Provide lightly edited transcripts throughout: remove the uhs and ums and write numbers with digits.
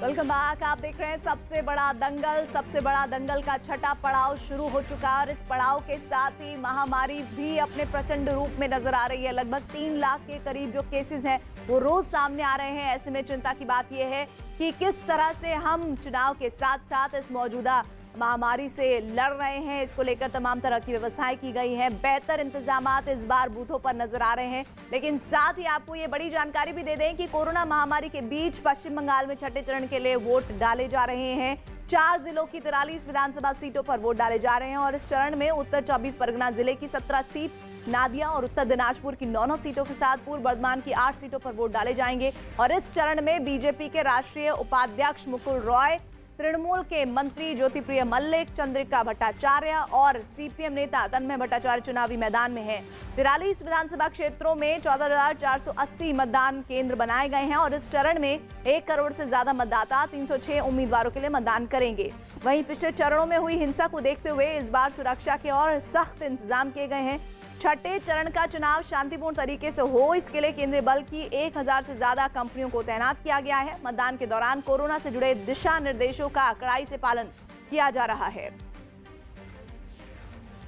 Welcome back. आप देख रहे हैं सबसे बड़ा दंगल का छठा पड़ाव शुरू हो चुका है और इस पड़ाव के साथ ही महामारी भी अपने प्रचंड रूप में नजर आ रही है। लगभग 3 लाख के करीब जो केसेस हैं वो रोज सामने आ रहे हैं। ऐसे में चिंता की बात यह है कि किस तरह से हम चुनाव के साथ साथ इस मौजूदा महामारी से लड़ रहे हैं। इसको लेकर तमाम तरह की व्यवस्थाएं की गई हैं। बेहतर इंतजामात इस बार बूथों पर नजर आ रहे हैं। लेकिन साथ ही आपको ये बड़ी जानकारी भी दे दें कि कोरोना महामारी के बीच पश्चिम बंगाल में छठे चरण के लिए वोट डाले जा रहे हैं। 4 जिलों की 43 विधानसभा सीटों पर वोट डाले जा रहे हैं और इस चरण में उत्तर 24 परगना जिले की 17 सीट, नादिया और उत्तर दिनाजपुर की 9 सीटों के साथ पूर्व बर्धमान की 8 सीटों पर वोट डाले जाएंगे। और इस चरण में बीजेपी के राष्ट्रीय उपाध्यक्ष मुकुल रॉय, तृणमूल के मंत्री ज्योतिप्रिय मल्लिक, चंद्रिका भट्टाचार्य और सीपीएम नेता तन्मय भट्टाचार्य चुनावी मैदान में हैं। 43 विधानसभा क्षेत्रों में 14,480 मतदान केंद्र बनाए गए हैं और इस चरण में 1 करोड़ से ज्यादा मतदाता 306 उम्मीदवारों के लिए मतदान करेंगे। वहीं पिछले चरणों में हुई हिंसा को देखते हुए इस बार सुरक्षा के और सख्त इंतजाम किए गए हैं। छठे चरण का चुनाव शांतिपूर्ण तरीके से हो, इसके लिए केंद्रीय बल की 1000 से ज्यादा कंपनियों को तैनात किया गया है। मतदान के दौरान कोरोना से जुड़े दिशा निर्देशों का कड़ाई से पालन किया जा रहा है।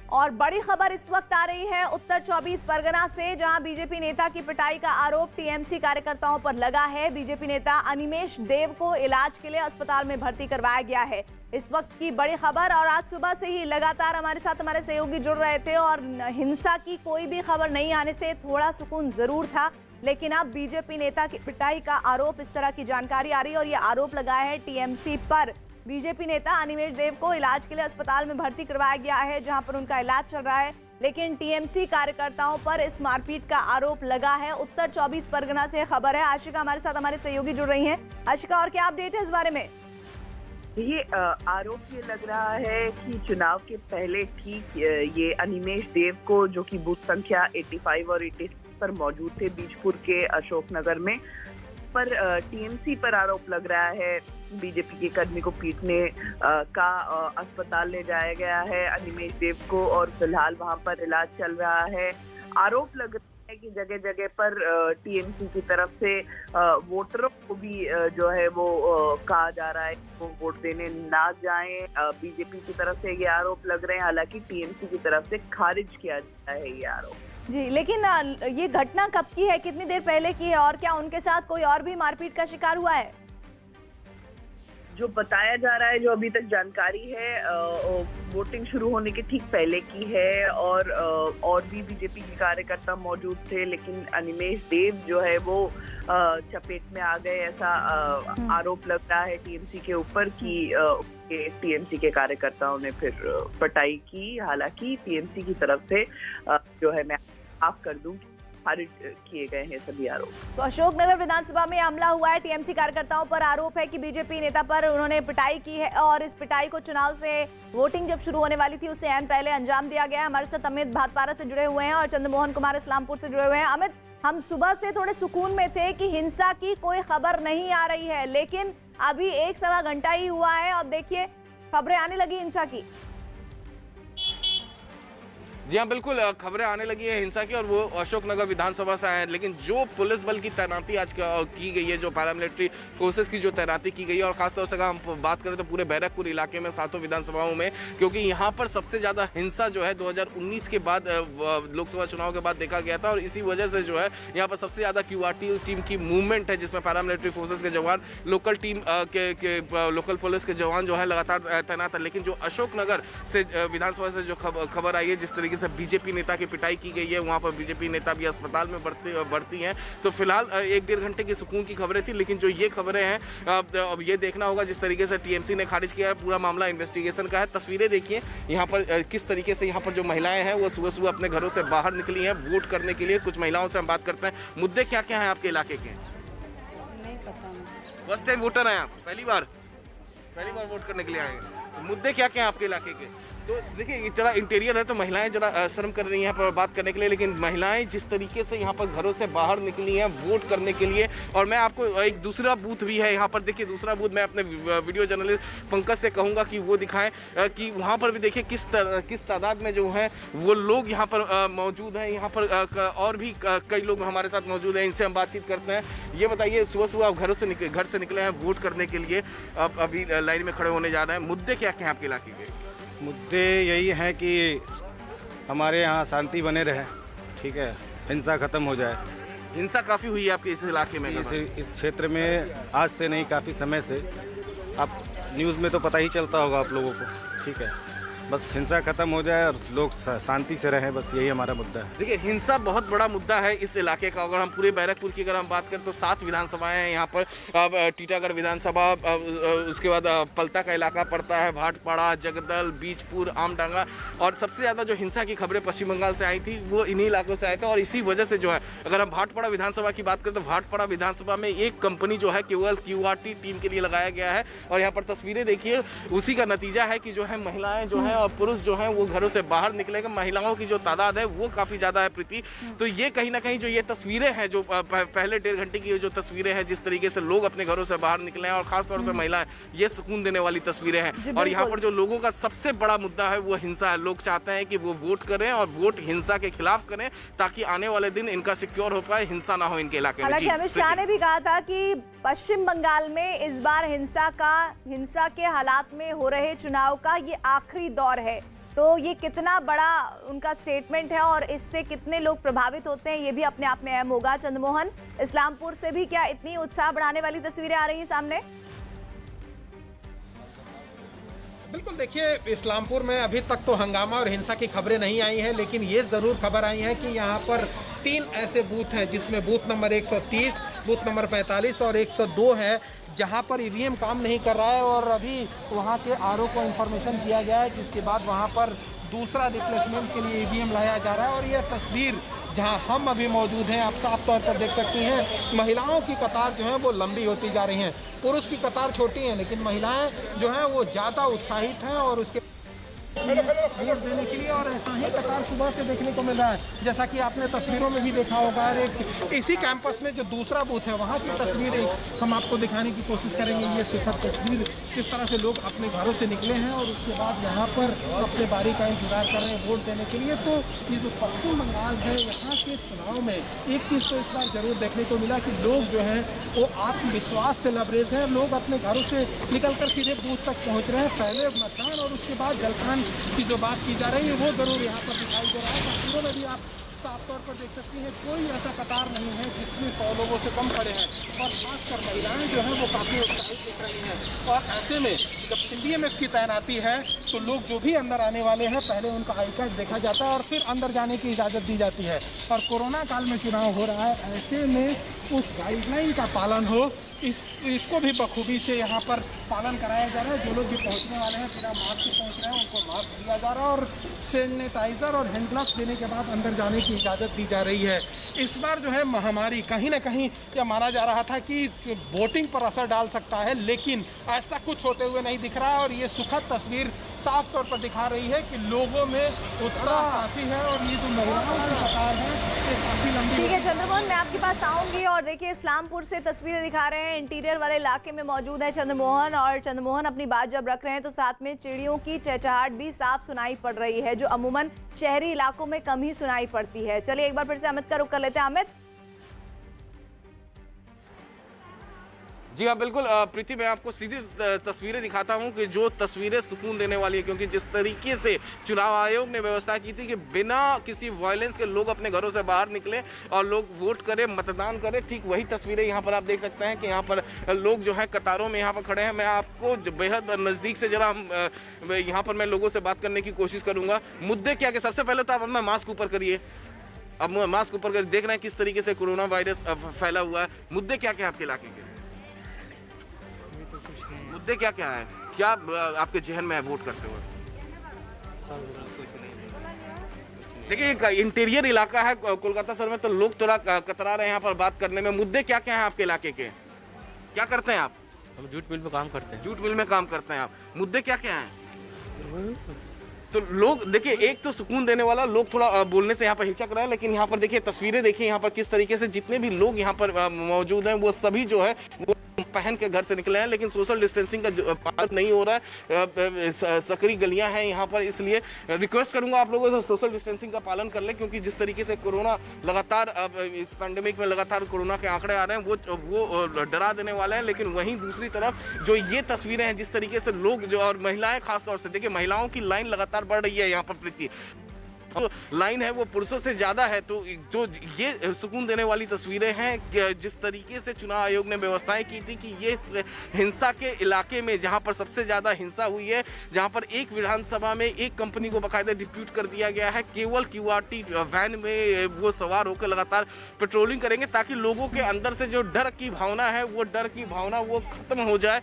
और बड़ी खबर इस वक्त आ रही है उत्तर 24 परगना से, जहां बीजेपी नेता की पिटाई का आरोप टीएमसी कार्यकर्ताओं पर लगा है। बीजेपी नेता अनिमेष देव को इलाज के लिए अस्पताल में भर्ती करवाया गया है। इस वक्त की बड़ी खबर, और आज सुबह से ही लगातार हमारे साथ हमारे सहयोगी जुड़ रहे थे और हिंसा की कोई भी खबर नहीं आने से थोड़ा सुकून जरूर था। लेकिन अब बीजेपी नेता की पिटाई का आरोप, इस तरह की जानकारी आ रही है और ये आरोप लगाया है टीएमसी पर। बीजेपी नेता अनिमेष देव को इलाज के लिए अस्पताल में भर्ती करवाया गया है, जहां पर उनका इलाज चल रहा है। लेकिन टीएमसी कार्यकर्ताओं पर इस मारपीट का आरोप लगा है। उत्तर 24 परगना से खबर है। आशिका हमारे साथ हमारे सहयोगी जुड़ रही हैं। आशिका, और क्या अपडेट है इस बारे में? ये आरोप ये लग रहा है कि चुनाव के पहले ठीक ये अनिमेष देव को, जो कि बूथ संख्या 85 और 86 पर मौजूद थे बीजपुर के अशोकनगर में, पर टीएमसी पर आरोप लग रहा है बीजेपी के कर्मी को पीटने का। अस्पताल ले जाया गया है अनिमेष देव को और फिलहाल वहां पर इलाज चल रहा है। आरोप लग रहा है कि जगह जगह पर टीएमसी की तरफ से वोटरों को भी जो है वो कहा जा रहा है कि वो वोट देने ना जाएं। बीजेपी की तरफ से ये आरोप लग रहे हैं, हालांकि टीएमसी की तरफ से खारिज किया जाता है ये आरोप। जी, लेकिन ये घटना कब की है, कितनी देर पहले की है और क्या उनके साथ कोई और भी मारपीट का शिकार हुआ है? जो बताया जा रहा है, जो अभी तक जानकारी है, वोटिंग शुरू होने के ठीक पहले की है और भी बीजेपी के कार्यकर्ता मौजूद थे, लेकिन अनिमेष देव जो है वो चपेट में आ गए, ऐसा आरोप लग रहा है टीएमसी के ऊपर कि टीएमसी के कार्यकर्ताओं ने फिर पिटाई की। हालांकि टीएमसी की तरफ से जो है, मैं माफ कर दूं, खारिज किए गए हैं सभी आरोप। तो अशोकनगर विधानसभा में हमला हुआ है। टीएमसी कार्यकर्ताओं पर आरोप है कि बीजेपी नेता पर उन्होंने पिटाई की है और इस पिटाई को चुनाव से वोटिंग जब शुरू होने वाली थी उससे ऐन पहले अंजाम दिया गया है। हमारे साथ अमित भातपारा से जुड़े हुए हैं और चंद्रमोहन कुमार इस्लामपुर से जुड़े हुए हैं। अमित, हम सुबह से थोड़े सुकून में थे कि हिंसा की कोई खबर नहीं आ रही है, लेकिन अभी 1-1.25 घंटा ही हुआ है और देखिए खबरें आने लगी हिंसा की। जी हाँ, बिल्कुल खबरें आने लगी है हिंसा की, और वो अशोकनगर विधानसभा से आए हैं। लेकिन जो पुलिस बल की तैनाती आज की गई है, जो पैरामिलिट्री फोर्सेस की जो तैनाती की गई है, और खासतौर से अगर हम बात करें तो पूरे बैरकपुर इलाके में 7 विधानसभाओं में, क्योंकि यहाँ पर सबसे ज़्यादा हिंसा जो है 2019 के बाद लोकसभा चुनाव के बाद देखा गया था, और इसी वजह से जो है यहाँ पर सबसे ज़्यादा क्यूआरटी टीम की मूवमेंट है, जिसमें पैरामिलिट्री फोर्सेस के जवान, लोकल टीम के लोकल पुलिस के जवान जो है लगातार तैनात है। लेकिन जो अशोकनगर से विधानसभा से जो खबर आई है, जिस तरीके से बीजेपी नेता की पिटाई की गई है, वहां पर बीजेपी नेता भी अस्पताल में भर्ती हैं, तो फिलहाल 1-1.5 घंटे की सुकून की खबरें थी। लेकिन जो ये खबरें हैं, अब ये देखना होगा जिस तरीके से टीएमसी ने खारिज किया है, पूरा मामला इन्वेस्टिगेशन का है। तस्वीरें देखिए यहाँ पर किस तरीके से यहाँ पर जो महिलाएं हैं वो सुबह सुबह अपने घरों से बाहर निकली हैं वोट करने के लिए। कुछ महिलाओं से हम बात करते हैं। मुद्दे क्या क्या हैं आपके इलाके के? नहीं पता। फर्स्ट टाइम वोटर हैं आप? पहली बार वोट करने के लिए आए हैं? मुद्दे क्या क्या हैं आपके इलाके के? तो देखिए जरा इंटीरियर है तो महिलाएं जरा शर्म कर रही हैं यहाँ पर बात करने के लिए, लेकिन महिलाएं जिस तरीके से यहाँ पर घरों से बाहर निकली हैं वोट करने के लिए। और मैं आपको एक दूसरा बूथ भी है यहाँ पर, देखिए दूसरा बूथ मैं अपने वीडियो जर्नलिस्ट पंकज से कहूँगा कि वो दिखाएं कि वहाँ पर भी देखिए किस तादाद में जो है वो लोग यहाँ पर मौजूद हैं। यहाँ पर और भी कई लोग हमारे साथ मौजूद हैं, इनसे हम बातचीत करते हैं। ये बताइए सुबह सुबह आप घर से निकले हैं वोट करने के लिए, आप अभी लाइन में खड़े होने जा रहे हैं, मुद्दे क्या क्या हैं आपके इलाके के? मुद्दे यही हैं कि हमारे यहाँ शांति बने रहे, ठीक है, हिंसा खत्म हो जाए। हिंसा काफ़ी हुई है आपके इस इलाके में? इस क्षेत्र में आज से नहीं, काफ़ी समय से, आप न्यूज़ में तो पता ही चलता होगा आप लोगों को, ठीक है। बस हिंसा खत्म हो जाए और लोग शांति से रहें, बस यही हमारा मुद्दा है। देखिए हिंसा बहुत बड़ा मुद्दा है इस इलाके का। अगर हम पूरे बैरकपुर की अगर हम बात करें तो 7 विधानसभाएं हैं यहाँ पर। अब टीटागढ़ विधानसभा, उसके बाद पलता का इलाका पड़ता है, भाटपाड़ा, जगदल, बीजपुर, आमडांगा। और सबसे ज़्यादा जो हिंसा की खबरें पश्चिम बंगाल से आई थी वो इन्हीं इलाकों से आए थे। और इसी वजह से जो है अगर हम भाटपाड़ा विधानसभा की बात करें तो भाटपाड़ा विधानसभा में एक कंपनी जो है केवल QRT टीम के लिए लगाया गया है। और यहाँ पर तस्वीरें देखिए, उसी का नतीजा है कि जो है महिलाएं जो है और पुरुष जो हैं वो घरों से बाहर निकलेंगे। महिलाओं की जो तादाद है वो काफ़ी ज़्यादा है प्रीति। तो ये कहीं ना कहीं जो ये तस्वीरें हैं, जो पहले 1.5 घंटे की जो तस्वीरें हैं, जिस तरीके से लोग अपने घरों से बाहर निकले हैं और खासतौर से महिलाएं, ये सुकून देने वाली तस्वीरें हैं। और यहाँ पर जो लोगों का सबसे बड़ा मुद्दा है वो हिंसा है। लोग चाहते हैं कि वो वोट करें और वोट हिंसा के खिलाफ करें ताकि आने वाले दिन इनका सिक्योर हो पाए, हिंसा ना हो इनके इलाके में। हालांकि अमित शाह ने भी कहा था कि पश्चिम बंगाल में इस बार हिंसा के हालात में हो रहे चुनाव का ये आखिरी दौर है। तो ये कितना बड़ा उनका स्टेटमेंट है और इससे कितने लोग प्रभावित होते हैं ये भी अपने आप में अहम होगा। चंद्रमोहन, इस्लामपुर से भी क्या इतनी उत्साह बढ़ाने वाली तस्वीरें आ रही हैं सामने? बिल्कुल, देखिए इस्लामपुर में अभी तक तो हंगामा और हिंसा की खबरें नहीं आई हैं, लेकिन ये ज़रूर खबर आई है कि यहाँ पर 3 ऐसे बूथ हैं जिसमें बूथ नंबर 130, बूथ नंबर 45 और 102 है जहाँ पर ईवीएम काम नहीं कर रहा है। और अभी वहाँ के आरओ को इन्फॉर्मेशन दिया गया है, जिसके बाद वहाँ पर दूसरा रिप्लेसमेंट के लिए ईवीएम लाया जा रहा है। और यह तस्वीर जहां हम अभी मौजूद हैं, आप साफ तौर पर देख सकती हैं, महिलाओं की कतार जो है वो लंबी होती जा रही हैं। पुरुष की कतार छोटी है, लेकिन महिलाएं जो हैं वो ज़्यादा उत्साहित हैं और उसके वोट देने के लिए। और ऐसा ही कतार सुबह से देखने को मिल रहा है, जैसा कि आपने तस्वीरों में भी देखा होगा। और एक इसी कैंपस में जो दूसरा बूथ है वहाँ की तस्वीरें हम आपको दिखाने की कोशिश करेंगे। ये सुखद तस्वीर, किस तरह से लोग अपने घरों से निकले हैं और उसके बाद यहाँ पर अपने बारी का इंतजार कर रहे हैं वोट देने के लिए। तो ये जो पश्चिम बंगाल है, यहाँ के चुनाव में एक चीज़ तो इस बार जरूर देखने को मिला कि लोग जो हैं वो आत्मविश्वास से लबरेज हैं। लोग अपने घरों से निकलकर सीधे बूथ तक पहुँच रहे हैं। पहले मतदान और उसके बाद जलपान की जो बात की जा रही है वो जरूर यहाँ पर दिखाई दे रहा है। तस्वीरों में भी आप साफ तौर पर देख सकती हैं, कोई ऐसा कतार नहीं है जिसमें 100 लोगों से कम खड़े हैं। और खासकर महिलाएं जो हैं वो काफ़ी उत्साहित दिख रही हैं। और ऐसे में जब CDMF की तैनाती है तो लोग जो भी अंदर आने वाले हैं पहले उनका आई कार्ड देखा जाता है और फिर अंदर जाने की इजाज़त दी जाती है। और कोरोना काल में चुनाव हो रहा है, ऐसे में उस गाइडलाइन का पालन हो, इसको भी बखूबी से यहाँ पर पालन कराया जा रहा है। जो लोग भी पहुँचने वाले हैं बिना मास्क से पहुँच रहे हैं उनको मास्क दिया जा रहा है और सैनिटाइज़र और हैंड ग्लव्स देने के बाद अंदर जाने की इजाज़त दी जा रही है। इस बार जो है महामारी कहीं ना कहीं यह माना जा रहा था कि वोटिंग पर असर डाल सकता है, लेकिन ऐसा कुछ होते हुए नहीं दिख रहा है। और ये सुखद तस्वीर साफ तौर पर दिखा रही है कि लोगों में उत्साह काफ़ी है और ये जो महिलाओं की कतार है ये काफ़ी लंबी। ठीक है चंद्रमोहन, मैं आपके पास आऊंगी। और देखिए इस्लामपुर से तस्वीरें दिखा रहे हैं, इंटीरियर वाले इलाके में मौजूद है चंद्रमोहन। और चंद्रमोहन अपनी बात जब रख रहे हैं तो साथ में चिड़ियों की चहचहाट भी साफ सुनाई पड़ रही है, जो अमूमन शहरी इलाकों में कम ही सुनाई पड़ती है। चलिए एक बार फिर से अमित का रुख कर लेते हैं। अमित जी हाँ बिल्कुल प्रीति, मैं आपको सीधी तस्वीरें दिखाता हूँ कि जो तस्वीरें सुकून देने वाली है, क्योंकि जिस तरीके से चुनाव आयोग ने व्यवस्था की थी कि बिना किसी वायलेंस के लोग अपने घरों से बाहर निकले और लोग वोट करें, मतदान करें, ठीक वही तस्वीरें यहाँ पर आप देख सकते हैं कि यहाँ पर लोग जो हैं कतारों में यहाँ पर खड़े हैं। मैं आपको बेहद नज़दीक से जरा यहाँ पर मैं लोगों से बात करने की कोशिश करूँगा। मुद्दे क्या कि सबसे पहले तो आप अपना मास्क ऊपर करिए, अब मास्क ऊपर कर, देख रहे हैं किस तरीके से कोरोना वायरस फैला हुआ है। मुद्दे क्या क्या आपके इलाके के? मुद्दे क्या क्या है, क्या आपके जहन में है वोट करते हुए? देखिए इंटीरियर इलाका है कोलकाता शहर में, तो लोग थोड़ा कतरा रहे हैं यहाँ पर बात करने में। मुद्दे क्या क्या हैं आपके इलाके के? क्या करते हैं आप? हम जूट मिल में काम करते हैं। जूट मिल में काम करते हैं आप। मुद्दे क्या क्या हैं? तो लोग देखिए, एक तो सुकून देने वाला, लोग थोड़ा बोलने से यहाँ पर हिचक रहे हैं, लेकिन यहाँ पर देखिए तस्वीरें देखिए यहाँ पर किस तरीके से जितने भी लोग यहाँ पर मौजूद हैं वो सभी जो है वो पहन के घर से निकले हैं, लेकिन सोशल डिस्टेंसिंग का पालन नहीं हो रहा है। सकरी गलियां हैं यहाँ पर, इसलिए रिक्वेस्ट करूंगा आप लोगों से सोशल डिस्टेंसिंग का पालन कर लें, क्योंकि जिस तरीके से कोरोना लगातार इस पैंडेमिक में लगातार कोरोना के आंकड़े आ रहे हैं वो डरा देने वाले हैं। लेकिन वहीं दूसरी तरफ जो ये तस्वीरें हैं जिस तरीके से लोग जो और महिलाएं खासतौर से देखिए, महिलाओं की लाइन लगातार बढ़ रही है यहाँ पर प्रीति, तो लाइन है वो पुरुषों से ज्यादा है। तो जो ये सुकून देने वाली तस्वीरें हैं कि जिस तरीके से चुनाव आयोग ने व्यवस्थाएं की थी कि ये हिंसा के इलाके में जहां पर सबसे ज्यादा हिंसा हुई है, जहां पर एक विधानसभा में एक कंपनी को बाकायदा डिप्यूट कर दिया गया है, केवल क्यूआरटी वैन में वो सवार होकर लगातार पेट्रोलिंग करेंगे ताकि लोगों के अंदर से जो डर की भावना है वो खत्म हो जाए।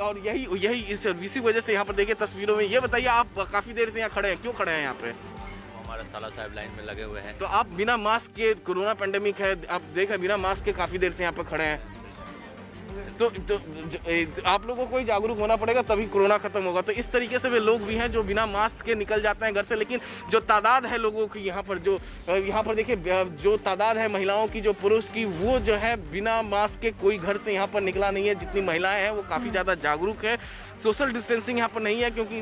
और यही इसी वजह से यहाँ पर देखिए तस्वीरों में। ये बताइए, आप काफी देर से यहाँ खड़े हैं, क्यों खड़े हैं यहाँ पे? हमारा साला साहब लाइन में लगे हुए हैं। तो आप बिना मास्क के, कोरोना पेंडेमिक है, आप देख रहे हैं बिना मास्क के काफी देर से यहाँ पे खड़े हैं, तो आप लोगों को ही जागरूक होना पड़ेगा, तभी कोरोना खत्म होगा। तो इस तरीके से वे लोग भी हैं जो बिना मास्क के निकल जाते हैं घर से, लेकिन जो तादाद है लोगों की यहाँ पर देखिए जो तादाद है महिलाओं की, जो पुरुष की, वो जो है बिना मास्क के कोई घर से यहाँ पर निकला नहीं है। जितनी महिलाएं हैं वो काफ़ी ज़्यादा जागरूक है। सोशल डिस्टेंसिंग यहाँ पर नहीं है क्योंकि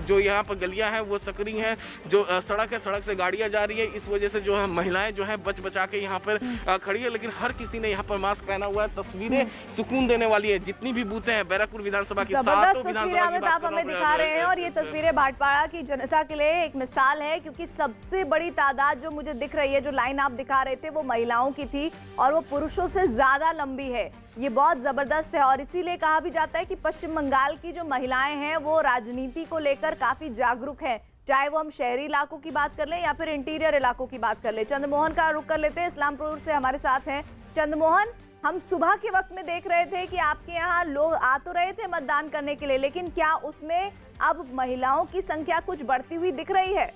जो यहाँ पर गलियाँ हैं वो सकरी हैं, जो सड़क है, सड़क से गाड़ियाँ जा रही है, इस वजह से जो है महिलाएं जो है बच बचा के यहाँ पर खड़ी है, लेकिन हर किसी ने यहाँ पर मास्क पहना हुआ है। तस्वीरें सुकून देने वाली है। जितनी भी बूथें हैं बैरकपुर विधानसभा की, सातों विधानसभा की आप हमें दिखा रहे हैं, और ये तस्वीरें भाटपाड़ा की जनता के लिए एक मिसाल है, क्योंकि सबसे बड़ी तादाद जो मुझे दिख रही है, जो लाइन आप दिखा रहे थे, वो महिलाओं की थी और वो पुरुषों से ज्यादा लंबी है। ये बहुत जबरदस्त है और इसीलिए कहा भी जाता है कि पश्चिम बंगाल की जो महिलाएं हैं वो राजनीति को लेकर काफी जागरूक हैं, चाहे वो हम शहरी इलाकों की बात कर लें या फिर इंटीरियर इलाकों की बात कर लें। चंद्रमोहन का रुख कर लेते हैं, इस्लामपुर से हमारे साथ हैं चंद्रमोहन। हम सुबह के वक्त में देख रहे थे कि आपके यहाँ लोग आ तो रहे थे मतदान करने के लिए, लेकिन क्या उसमें अब महिलाओं की संख्या कुछ बढ़ती हुई दिख रही है?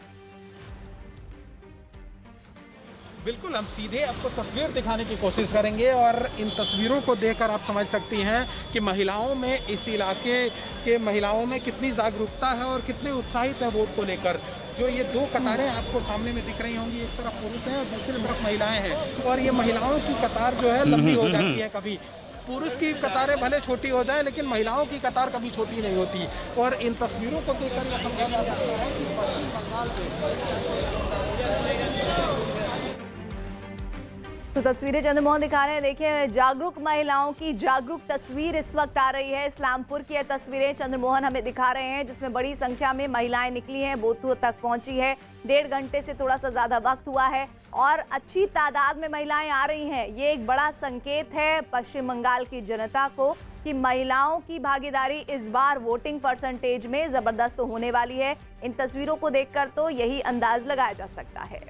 बिल्कुल, हम सीधे आपको तस्वीर दिखाने की कोशिश करेंगे और इन तस्वीरों को देखकर आप समझ सकती हैं कि महिलाओं में, इस इलाके के महिलाओं में कितनी जागरूकता है और कितने उत्साहित है वोट को लेकर। जो ये दो कतारें आपको सामने में दिख रही होंगी, एक तरफ पुरुष हैं और दूसरी तरफ महिलाएं हैं, और ये महिलाओं की कतार जो है लंबी हो जाती है। कभी पुरुष की कतारें भले छोटी हो जाए, लेकिन महिलाओं की कतार कभी छोटी नहीं होती। और इन तस्वीरों को देखकर यह समझा जा सकता है कि पश्चिम बंगाल तो तस्वीरें चंद्रमोहन दिखा रहे हैं। देखिए, जागरूक महिलाओं की जागरूक तस्वीर इस वक्त आ रही है। इस्लामपुर की तस्वीरें चंद्रमोहन हमें दिखा रहे हैं, जिसमें बड़ी संख्या में महिलाएं निकली हैं, बूथों तक पहुंची है। 1.5 घंटे से थोड़ा सा ज्यादा वक्त हुआ है और अच्छी तादाद में महिलाएं आ रही हैं। ये एक बड़ा संकेत है पश्चिम बंगाल की जनता को कि महिलाओं की भागीदारी इस बार वोटिंग परसेंटेज में जबरदस्त होने वाली है। इन तस्वीरों को देखकर तो यही अंदाज लगाया जा सकता है।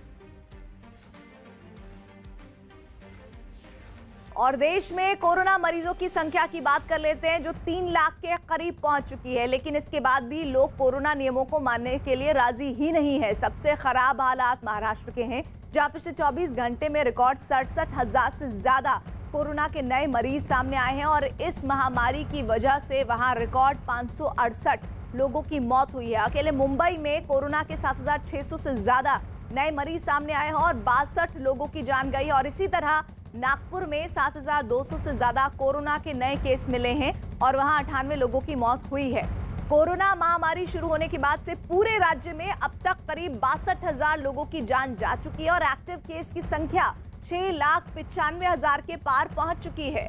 और देश में कोरोना मरीजों की संख्या की बात कर लेते हैं, जो 3 लाख के करीब पहुंच चुकी है, लेकिन इसके बाद भी लोग कोरोना नियमों को मानने के लिए राजी ही नहीं है। सबसे खराब हालात महाराष्ट्र के हैं, जहां पिछले 24 घंटे में रिकॉर्ड 67,000 से ज्यादा कोरोना के नए मरीज सामने आए हैं और इस महामारी की वजह से वहां रिकॉर्ड 568 लोगों की मौत हुई है। अकेले मुंबई में कोरोना के 7,600 से ज्यादा नए मरीज सामने आए हैं और 62 लोगों की जान गई। और इसी तरह नागपुर में 7,200 से ज्यादा कोरोना के नए केस मिले हैं और वहां 98 लोगों की मौत हुई है। कोरोना महामारी शुरू होने के बाद से पूरे राज्य में अब तक करीब 62,000 लोगों की जान जा चुकी है और एक्टिव केस की संख्या 6,95,000 के पार पहुंच चुकी है।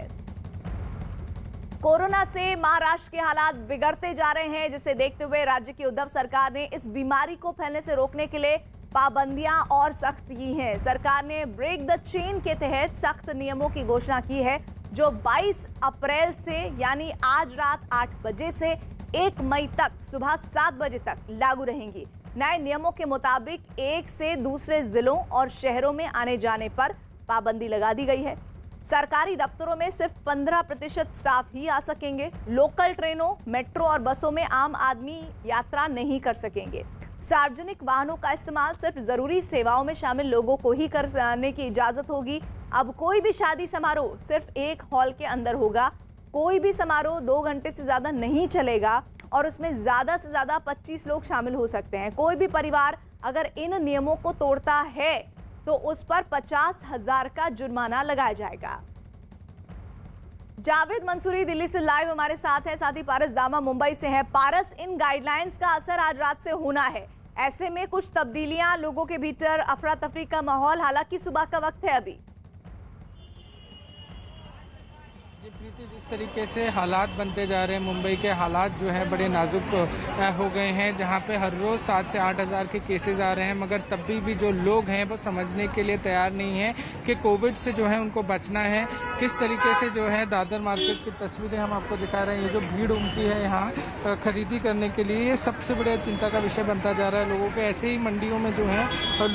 कोरोना से महाराष्ट्र के हालात बिगड़ते जा रहे हैं, जिसे देखते हुए राज्य की उद्धव सरकार ने इस बीमारी को फैलने से रोकने के लिए पाबंदियां और सख्त की हैं। सरकार ने ब्रेक द चेन के तहत सख्त नियमों की घोषणा की है, जो 22 अप्रैल से यानी आज रात 8 बजे से 1 मई तक सुबह 7 बजे तक लागू रहेंगी। नए नियमों के मुताबिक एक से दूसरे जिलों और शहरों में आने जाने पर पाबंदी लगा दी गई है। सरकारी दफ्तरों में सिर्फ 15% स्टाफ ही आ सकेंगे। लोकल ट्रेनों, मेट्रो और बसों में आम आदमी यात्रा नहीं कर सकेंगे। सार्वजनिक वाहनों का इस्तेमाल सिर्फ जरूरी सेवाओं में शामिल लोगों को ही करने की इजाजत होगी। अब कोई भी शादी समारोह सिर्फ एक हॉल के अंदर होगा। कोई भी समारोह 2 घंटे से ज्यादा नहीं चलेगा और उसमें ज़्यादा से ज़्यादा 25 लोग शामिल हो सकते हैं। कोई भी परिवार अगर इन नियमों को तोड़ता है तो उस पर 50,000 का जुर्माना लगाया जाएगा। जावेद मंसूरी दिल्ली से लाइव हमारे साथ है, साथ ही पारस दामा मुंबई से है। पारस, इन गाइडलाइंस का असर आज रात से होना है, ऐसे में कुछ तब्दीलियां, लोगों के भीतर अफरा तफरी का माहौल, हालांकि सुबह का वक्त है अभी। जी प्रीति, जिस तरीके से हालात बनते जा रहे हैं, मुंबई के हालात जो है बड़े नाजुक हो गए हैं, जहां पे हर रोज 7 से 8 हज़ार के केसेस आ रहे हैं, मगर तब भी जो लोग हैं वो समझने के लिए तैयार नहीं है कि कोविड से जो है उनको बचना है। किस तरीके से जो है दादर मार्केट की तस्वीरें हम आपको दिखा रहे हैं, ये जो भीड़ उमटी है यहाँ खरीदी करने के लिए, ये सबसे बड़े चिंता का विषय बनता जा रहा है लोगों के। ऐसे ही मंडियों में जो है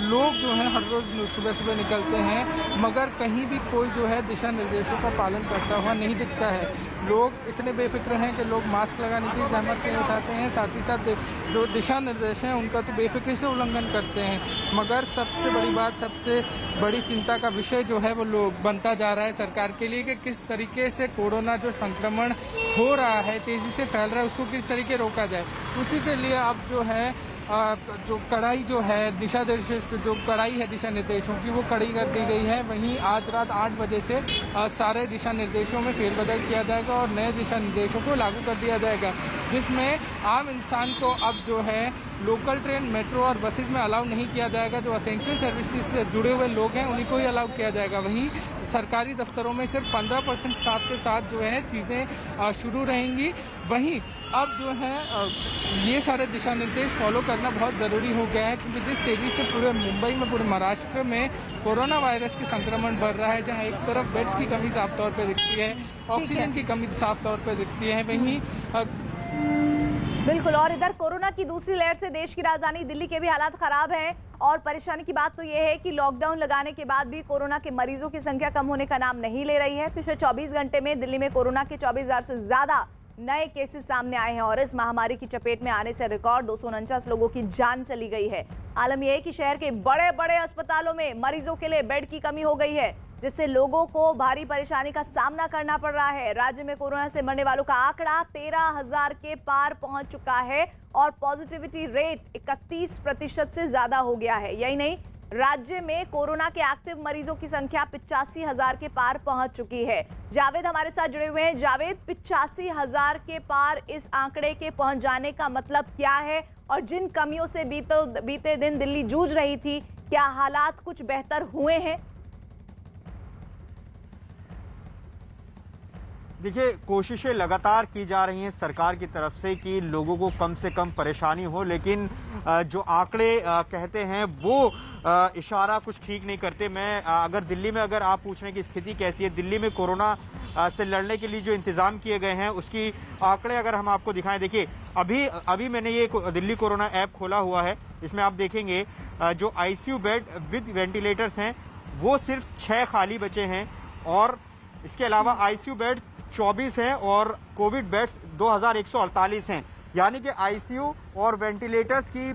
लोग जो है हर रोज सुबह सुबह निकलते हैं, मगर कहीं भी कोई जो है दिशा निर्देशों का पालन करता हुआ नहीं दिखता है। लोग इतने बेफिक्र हैं कि लोग मास्क लगाने की जहमत नहीं उठाते हैं, साथ ही साथ जो दिशा निर्देश हैं उनका तो बेफिक्री से उल्लंघन करते हैं। मगर सबसे बड़ी बात, सबसे बड़ी चिंता का विषय जो है वो लोग बनता जा रहा है सरकार के लिए कि किस तरीके से कोरोना जो संक्रमण हो रहा है, तेजी से फैल रहा है, उसको किस तरीके रोका जाए। उसी के लिए अब जो है जो कड़ाई जो है दिशा निर्देशों की वो कड़ी कर दी गई है। वहीं आज रात 8 बजे से सारे दिशा निर्देशों में फेरबदल किया जाएगा और नए दिशा निर्देशों को लागू कर दिया जाएगा, जिसमें आम इंसान को अब जो है लोकल ट्रेन, मेट्रो और बसेज में अलाउ नहीं किया जाएगा। जो असेंशियल सर्विसेज से जुड़े हुए लोग हैं उन्हीं को ही अलाउ किया जाएगा। वहीं सरकारी दफ्तरों में सिर्फ 15% स्टाफ के साथ जो है चीज़ें शुरू रहेंगी। वहीं अब जो है ये सारे दिशा निर्देश फॉलो करना बहुत ज़रूरी हो गया है, क्योंकि जिस तेज़ी से पूरे मुंबई में, पूरे महाराष्ट्र में कोरोना वायरस के संक्रमण बढ़ रहा है, जहां एक तरफ बेड्स की कमी साफ तौर पे दिखती है, ऑक्सीजन की कमी साफ तौर पे दिखती है, वहीं बिल्कुल, और इधर कोरोना की दूसरी लहर से देश की राजधानी दिल्ली के भी हालात खराब हैं। और परेशानी की बात तो यह है कि लॉकडाउन लगाने के बाद भी कोरोना के मरीजों की संख्या कम होने का नाम नहीं ले रही है। पिछले 24 घंटे में दिल्ली में कोरोना के 24,000 से ज्यादा नए केसेस सामने आए हैं और इस महामारी की चपेट में आने से रिकॉर्ड 249 लोगों की जान चली गई है। आलम यह है कि शहर के बड़े बड़े अस्पतालों में मरीजों के लिए बेड की कमी हो गई है, जिससे लोगों को भारी परेशानी का सामना करना पड़ रहा है। राज्य में कोरोना से मरने वालों का आंकड़ा 13,000 के पार पहुंच चुका है और पॉजिटिविटी रेट 31% से ज्यादा हो गया है। यही नहीं, राज्य में कोरोना के एक्टिव मरीजों की संख्या 85,000 के पार पहुंच चुकी है। जावेद हमारे साथ जुड़े हुए हैं। जावेद, 85,000 के पार इस आंकड़े के पहुंच जाने का मतलब क्या है, और जिन कमियों से बीते दिन दिल्ली जूझ रही थी, क्या हालात कुछ बेहतर हुए हैं? देखिए, कोशिशें लगातार की जा रही हैं सरकार की तरफ से कि लोगों को कम से कम परेशानी हो, लेकिन जो आंकड़े कहते हैं वो इशारा कुछ ठीक नहीं करते। मैं अगर दिल्ली में अगर आप पूछ रहे हैं कि स्थिति कैसी है, दिल्ली में कोरोना से लड़ने के लिए जो इंतजाम किए गए हैं उसकी आंकड़े अगर हम आपको दिखाएं, देखिए अभी मैंने ये दिल्ली कोरोना ऐप खोला हुआ है। इसमें आप देखेंगे जो आईसीयू बेड विद वेंटिलेटर्स हैं वो सिर्फ 6 खाली बचे हैं, और इसके अलावा आईसीयू बेड 24 हैं और कोविड बेड्स 2148 हैं। यानी कि आईसीयू और वेंटिलेटर्स की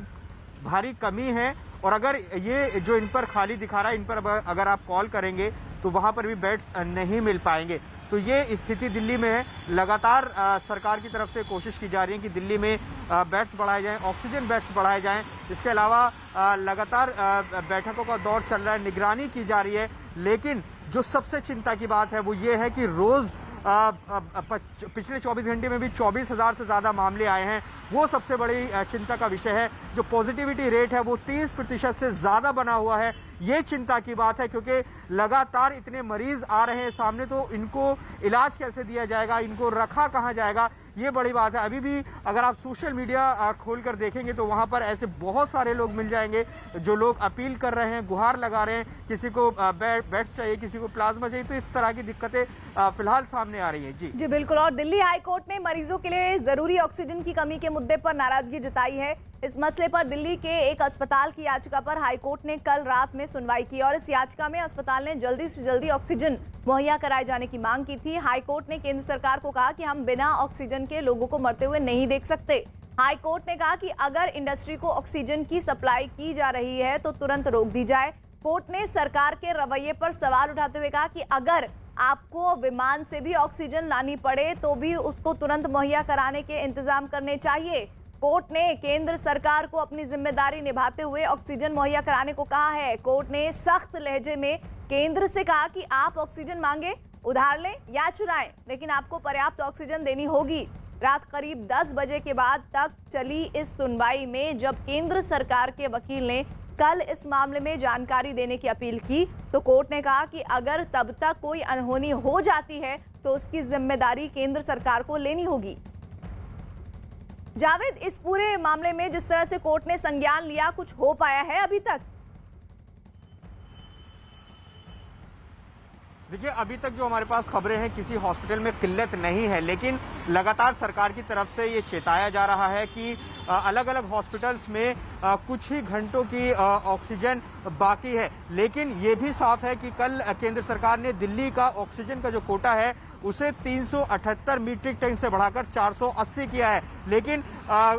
भारी कमी है। और अगर ये जो इन पर खाली दिखा रहा है, इन पर अगर आप कॉल करेंगे तो वहां पर भी बेड्स नहीं मिल पाएंगे। तो ये स्थिति दिल्ली में है। लगातार सरकार की तरफ से कोशिश की जा रही है कि दिल्ली में बेड्स बढ़ाए जाएं, ऑक्सीजन बेड्स बढ़ाए जाएं। इसके अलावा लगातार बैठकों का दौर चल रहा है, निगरानी की जा रही है। लेकिन जो सबसे चिंता की बात है वो ये है कि रोज पिछले 24 घंटे में भी 24,000 से ज़्यादा मामले आए हैं। वो सबसे बड़ी चिंता का विषय है। जो पॉजिटिविटी रेट है वो 30% से ज़्यादा बना हुआ है। ये चिंता की बात है, क्योंकि लगातार इतने मरीज आ रहे हैं सामने, तो इनको इलाज कैसे दिया जाएगा, इनको रखा कहाँ जाएगा, ये बड़ी बात है। अभी भी अगर आप सोशल मीडिया खोलकर देखेंगे तो वहाँ पर ऐसे बहुत सारे लोग मिल जाएंगे जो लोग अपील कर रहे हैं, गुहार लगा रहे हैं, किसी को बेड्स चाहिए, किसी को प्लाज्मा चाहिए। तो इस तरह की दिक्कतें फिलहाल सामने आ रही हैं। जी बिल्कुल। और दिल्ली हाईकोर्ट ने मरीजों के लिए जरूरी ऑक्सीजन की कमी के मुद्दे पर नाराजगी जताई है। इस मसले पर दिल्ली के एक अस्पताल की याचिका पर हाईकोर्ट ने कल रात में सुनवाई की और इस याचिका में अस्पताल ने जल्दी से जल्दी ऑक्सीजन मुहैया कराए जाने की मांग की थी। हाईकोर्ट ने केंद्र सरकार को कहा कि हम बिना ऑक्सीजन के लोगों को मरते हुए नहीं देख सकते। हाईकोर्ट ने कहा कि अगर इंडस्ट्री को ऑक्सीजन की सप्लाई की जा रही है तो तुरंत रोक दी जाए। कोर्ट ने सरकार के रवैये पर सवाल उठाते हुए कहा कि अगर आपको विमान से भी ऑक्सीजन लानी पड़े तो भी उसको तुरंत मुहैया कराने के इंतजाम करने चाहिए। कोर्ट ने केंद्र सरकार को अपनी जिम्मेदारी निभाते हुए ऑक्सीजन मुहैया कराने को कहा है। कोर्ट ने सख्त लहजे में केंद्र से कहा कि आप ऑक्सीजन मांगे, उधार लें या चुराएं, लेकिन आपको पर्याप्त ऑक्सीजन देनी होगी। रात करीब 10 बजे के बाद तक चली इस सुनवाई में जब केंद्र सरकार के वकील ने कल इस मामले में जानकारी देने की अपील की तो कोर्ट ने कहा कि अगर तब तक कोई अनहोनी हो जाती है तो उसकी जिम्मेदारी केंद्र सरकार को लेनी होगी। जावेद, इस पूरे मामले में जिस तरह से कोर्ट ने संज्ञान लिया, कुछ हो पाया है अभी तक? देखिए, अभी तक जो हमारे पास खबरें हैं किसी हॉस्पिटल में किल्लत नहीं है, लेकिन लगातार सरकार की तरफ से ये चेताया जा रहा है कि अलग अलग हॉस्पिटल्स में कुछ ही घंटों की ऑक्सीजन बाकी है। लेकिन ये भी साफ है कि कल केंद्र सरकार ने दिल्ली का ऑक्सीजन का जो कोटा है उसे 378 मीट्रिक टन से बढ़ाकर 480 किया है। लेकिन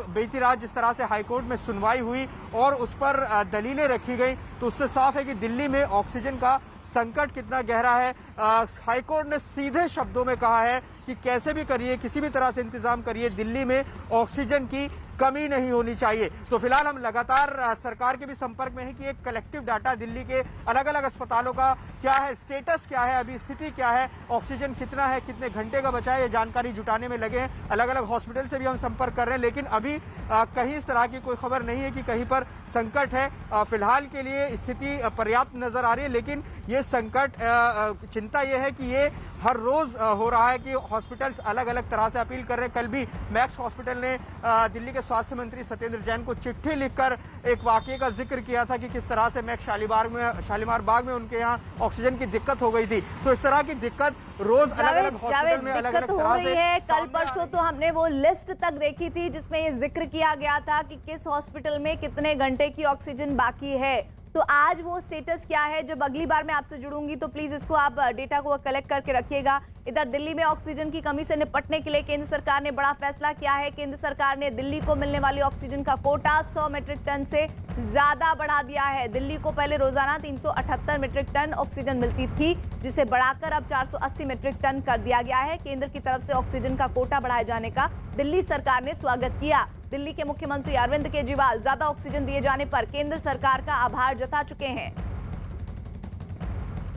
बीती रात जिस तरह से हाईकोर्ट में सुनवाई हुई और उस पर दलीलें रखी गई तो उससे साफ है कि दिल्ली में ऑक्सीजन का संकट कितना गहरा है। हाईकोर्ट ने सीधे शब्दों में कहा है कि कैसे भी करिए, किसी भी तरह से इंतजाम करिए, दिल्ली में ऑक्सीजन की कमी नहीं होनी चाहिए। तो फिलहाल हम लगातार सरकार के भी संपर्क में है कि एक कलेक्टिव डाटा दिल्ली के अलग अलग अस्पतालों का क्या है, स्टेटस क्या है, अभी स्थिति क्या है, ऑक्सीजन कितना है, कितने घंटे का बचा है, ये जानकारी जुटाने में लगे हैं। अलग अलग हॉस्पिटल से भी हम संपर्क कर रहे हैं, लेकिन अभी कहीं इस तरह की कोई खबर नहीं है कि कहीं पर संकट है। फिलहाल के लिए स्थिति पर्याप्त नजर आ रही है, लेकिन ये संकट, चिंता ये है कि ये हर रोज हो रहा है कि हॉस्पिटल्स अलग अलग तरह से अपील कर रहे हैं। कल भी मैक्स हॉस्पिटल ने दिल्ली के स्वास्थ्य मंत्री सत्येंद्र जैन को चिट्ठी लिखकर एक वाकये का जिक्र किया था कि किस तरह से मैक्स शालीमार बाग में उनके यहाँ ऑक्सीजन की दिक्कत हो गई थी। तो इस तरह की दिक्कत रोज अलग अलग हॉस्पिटल में अलग अलग तरह से है। कल परसों तो हमने वो लिस्ट तक देखी थी जिसमें ये जिक्र किया गया था कि किस हॉस्पिटल में कितने घंटे की ऑक्सीजन बाकी है। तो आज वो स्टेटस क्या है? जब अगली बार मैं आपसे जुड़ूंगी तो प्लीज इसको आप डेटा को कलेक्ट करके रखिएगा। इधर दिल्ली में ऑक्सीजन की कमी से निपटने के लिए केंद्र सरकार ने बड़ा फैसला किया है। केंद्र सरकार ने दिल्ली को मिलने वाली ऑक्सीजन का कोटा 100 मीट्रिक टन से ज्यादा बढ़ा दिया है। दिल्ली को पहले रोजाना 378 मीट्रिक टन ऑक्सीजन मिलती थी, जिसे बढ़ाकर अब 480 मीट्रिक टन कर दिया गया है। केंद्र की तरफ से ऑक्सीजन का कोटा बढ़ाए जाने का दिल्ली सरकार ने स्वागत किया। दिल्ली के मुख्यमंत्री अरविंद केजरीवाल ज्यादा ऑक्सीजन दिए जाने पर केंद्र सरकार का आभार जता चुके हैं।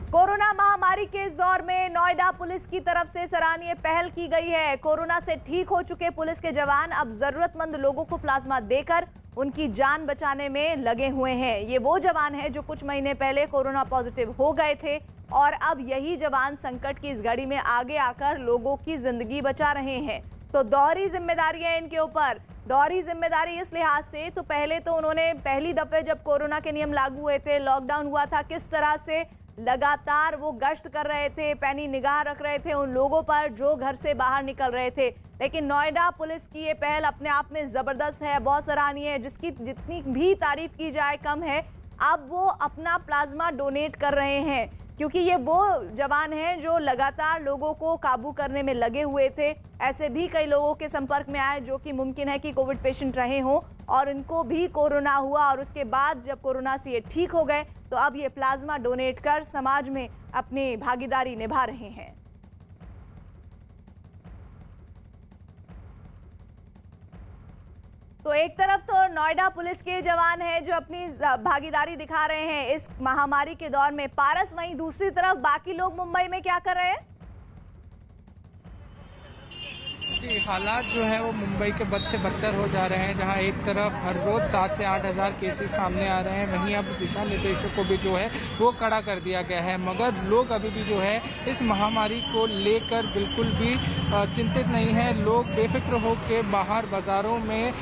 कोरोना महामारी के इस दौर में नोएडा पुलिस की तरफ से सराहनीय पहल की गई है। कोरोना से ठीक हो चुके पुलिस के जवान अब जरूरतमंद लोगों को प्लाज्मा देकर उनकी जान बचाने में लगे हुए हैं। ये वो जवान हैं जो कुछ महीने पहले कोरोना पॉजिटिव हो गए थे और अब यही जवान संकट की इस घड़ी में आगे आकर लोगों की जिंदगी बचा रहे हैं। तो दोहरी जिम्मेदारी है इनके ऊपर। दोहरी जिम्मेदारी इस लिहाज से, तो पहले तो उन्होंने पहली दफे जब कोरोना के नियम लागू हुए थे, लॉकडाउन हुआ था, किस तरह से लगातार वो गश्त कर रहे थे, पैनी निगाह रख रहे थे उन लोगों पर जो घर से बाहर निकल रहे थे। लेकिन नोएडा पुलिस की ये पहल अपने आप में जबरदस्त है, बहुत सराहनीय है, जिसकी जितनी भी तारीफ की जाए कम है। अब वो अपना प्लाज्मा डोनेट कर रहे हैं क्योंकि ये वो जवान हैं जो लगातार लोगों को काबू करने में लगे हुए थे। ऐसे भी कई लोगों के संपर्क में आए जो कि मुमकिन है कि कोविड पेशेंट रहे हों और इनको भी कोरोना हुआ और उसके बाद जब कोरोना से ये ठीक हो गए तो अब ये प्लाज्मा डोनेट कर समाज में अपनी भागीदारी निभा रहे हैं। तो एक तरफ तो नोएडा पुलिस के जवान हैं जो अपनी भागीदारी दिखा रहे हैं इस महामारी के दौर में, पारस, वहीं दूसरी तरफ बाकी लोग मुंबई में क्या कर रहे हैं? जी, हालात जो है वो मुंबई के बद से बदतर हो जा रहे हैं। जहां एक तरफ हर रोज 7 से 8 हज़ार केसेस सामने आ रहे हैं, वहीं अब दिशा निर्देशों को भी जो है वो कड़ा कर दिया गया है। मगर लोग अभी भी जो है इस महामारी को लेकर बिल्कुल भी चिंतित नहीं है। लोग बेफिक्र होकर बाहर बाजारों में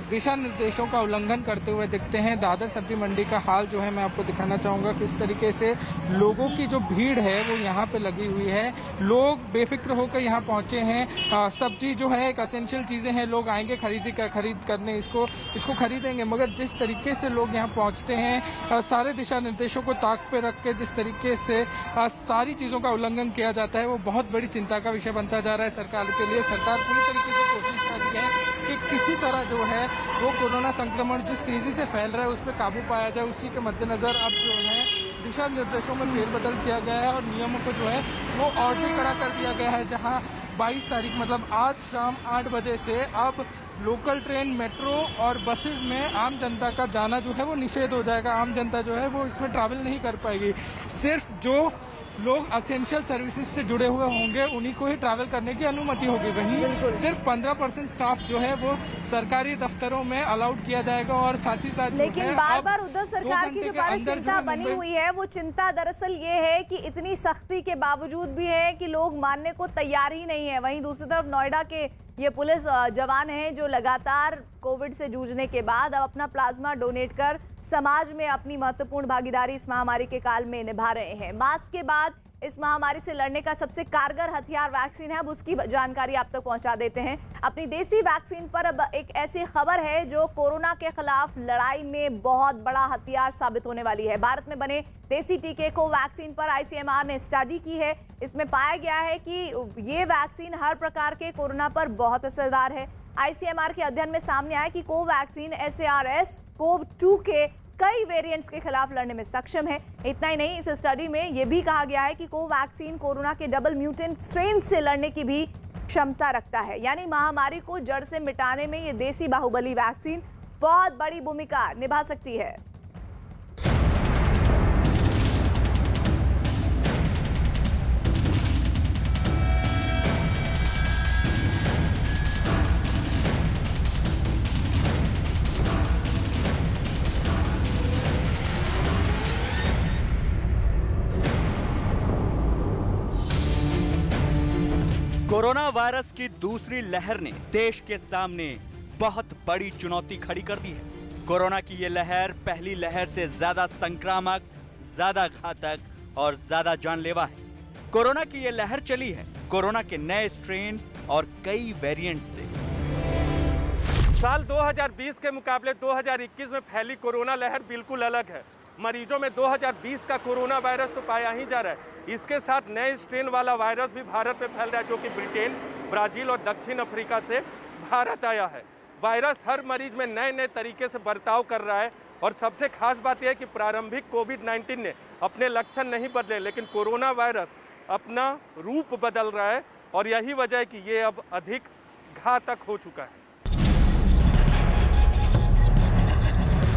दिशा निर्देशों का उल्लंघन करते हुए दिखते हैं। दादर सब्जी मंडी का हाल जो है मैं आपको दिखाना चाहूँगा, किस तरीके से लोगों की जो भीड़ है वो यहाँ पे लगी हुई है। लोग बेफिक्र होकर यहाँ पहुँचे हैं। सब्जी कि जो है एक असेंशियल चीज़ें हैं, लोग आएंगे खरीद करने, इसको खरीदेंगे, मगर जिस तरीके से लोग यहाँ पहुँचते हैं, सारे दिशा निर्देशों को ताक पे रख के जिस तरीके से सारी चीज़ों का उल्लंघन किया जाता है, वो बहुत बड़ी चिंता का विषय बनता जा रहा है सरकार के लिए। सरकार पूरी तरीके से कोशिश कर रही है कि किसी तरह जो है वो कोरोना संक्रमण जिस तेजी से फैल रहा है उस पर काबू पाया जाए। उसी के मद्देनजर अब जो है दिशा निर्देशों में फेरबदल किया गया है और नियमों को जो है वो और भी कड़ा कर दिया गया है, जहां 22 तारीख मतलब आज शाम 8 बजे से अब लोकल ट्रेन, मेट्रो और बसेस में आम जनता का जाना जो है वो निषेध हो जाएगा। आम जनता जो है वो इसमें ट्रैवल नहीं कर पाएगी। सिर्फ जो लोग असेंशियल सर्विसेज से जुड़े हुए होंगे उन्हीं को ही ट्रैवल करने की अनुमति होगी। वहीं सिर्फ 15% स्टाफ जो है वो सरकारी दफ्तरों में अलाउड किया जाएगा और साथ ही साथ लेकिन बार बार उद्धव सरकार की जो बारे चिंता बनी हुई है, वो चिंता दरअसल ये है कि इतनी सख्ती के बावजूद भी है कि लोग मानने को तैयार ही नहीं है। वहीं दूसरी तरफ नोएडा के ये पुलिस जवान हैं जो लगातार कोविड से जूझने के बाद अब अपना प्लाज्मा डोनेट कर समाज में अपनी महत्वपूर्ण भागीदारी इस महामारी के काल में निभा रहे हैं। मास्क के बाद इस महामारी से लड़ने का सबसे कारगर हथियार वैक्सीन है। अब उसकी जानकारी आप तक पहुंचा देते हैं। अपनी देसी वैक्सीन पर अब एक ऐसी खबर है जो कोरोना के खिलाफ लड़ाई में बहुत बड़ा हथियार साबित होने वाली है। भारत में बने देसी टीके को वैक्सीन पर ICMR ने स्टडी की है। इसमें पाया गया है कि ये वैक्सीन हर प्रकार के कोरोना पर बहुत असरदार है। ICMR के अध्ययन में सामने आया कि कोवैक्सीन SARS CoV-2 के कई वेरिएंट्स के खिलाफ लड़ने में सक्षम है। इतना ही नहीं, इस स्टडी में यह भी कहा गया है कि कोवैक्सीन कोरोना के डबल म्यूटेंट स्ट्रेन से लड़ने की भी क्षमता रखता है। यानी महामारी को जड़ से मिटाने में ये देसी बाहुबली वैक्सीन बहुत बड़ी भूमिका निभा सकती है। कोरोना वायरस की दूसरी लहर ने देश के सामने बहुत बड़ी चुनौती खड़ी कर दी है। कोरोना की ये लहर पहली लहर से ज्यादा संक्रामक, ज्यादा घातक और ज्यादा जानलेवा है। कोरोना की ये लहर चली है कोरोना के नए स्ट्रेन और कई वेरिएंट से। साल 2020 के मुकाबले 2021 में फैली कोरोना लहर बिल्कुल अलग है। मरीजों में 2020 का कोरोना वायरस तो पाया ही जा रहा है, इसके साथ नए स्ट्रेन वाला वायरस भी भारत में फैल रहा है, जो कि ब्रिटेन, ब्राजील और दक्षिण अफ्रीका से भारत आया है। वायरस हर मरीज में नए नए तरीके से बर्ताव कर रहा है और सबसे खास बात यह है कि प्रारंभिक कोविड-19 ने अपने लक्षण नहीं बदले, लेकिन कोरोना वायरस अपना रूप बदल रहा है और यही वजह है कि ये अब अधिक घातक हो चुका है।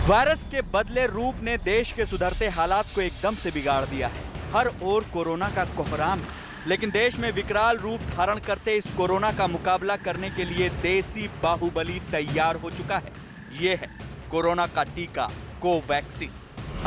वायरस के बदले रूप ने देश के सुधरते हालात को एकदम से बिगाड़ दिया है। हर ओर कोरोना का कोहराम है, लेकिन देश में विकराल रूप धारण करते इस कोरोना का मुकाबला करने के लिए देसी बाहुबली तैयार हो चुका है। ये है कोरोना का टीका कोवैक्सीन।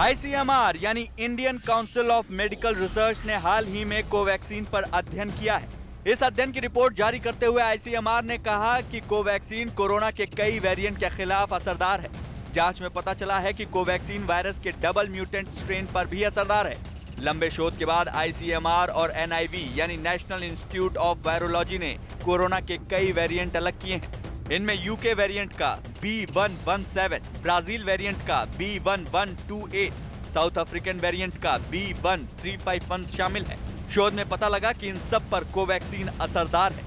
ICMR यानी Indian council of medical research ने हाल ही में कोवैक्सीन पर अध्ययन किया है। इस अध्ययन की रिपोर्ट जारी करते हुए ICMR ने कहा कि कोवैक्सीन कोरोना के कई वेरिएंट के खिलाफ असरदार है। जांच में पता चला है कि कोवैक्सीन वायरस के डबल म्यूटेंट स्ट्रेन पर भी असरदार है। लंबे शोध के बाद ICMR और NIV यानी नेशनल इंस्टीट्यूट ऑफ वायरोलॉजी ने कोरोना के कई वेरिएंट अलग किए हैं। इनमें UK वेरिएंट का B117, ब्राजील वेरिएंट का B1128, साउथ अफ्रीकन वेरिएंट का B1351 शामिल है। शोध में पता लगा कि इन सब पर कोवैक्सीन असरदार है।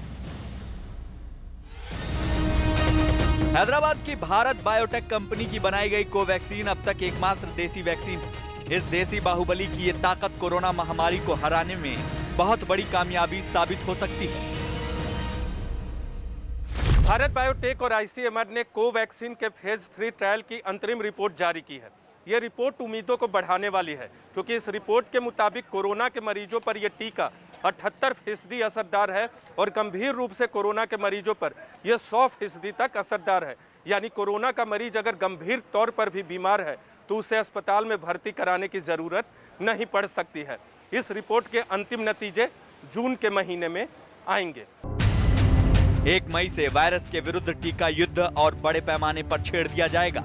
हैदराबाद की भारत बायोटेक कंपनी की बनाई गई कोवैक्सीन अब तक एकमात्र देसी वैक्सीन है। इस देसी बाहुबली की ये ताकत कोरोना महामारी को हराने में बहुत बड़ी कामयाबी साबित हो सकती है। भारत बायोटेक और ICMR ने कोवैक्सीन के फेज 3 ट्रायल की अंतरिम रिपोर्ट जारी की है। ये रिपोर्ट उम्मीदों को बढ़ाने वाली है, क्योंकि इस रिपोर्ट के मुताबिक कोरोना के मरीजों पर यह टीका 78% असरदार है और गंभीर रूप से कोरोना के मरीजों पर यह 100% तक असरदार है। यानी कोरोना का मरीज अगर गंभीर तौर पर भी बीमार है तो उसे अस्पताल में भर्ती कराने की ज़रूरत नहीं पड़ सकती है। इस रिपोर्ट के अंतिम नतीजे जून के महीने में आएंगे। 1 मई से वायरस के विरुद्ध टीका युद्ध और बड़े पैमाने पर छेड़ दिया जाएगा।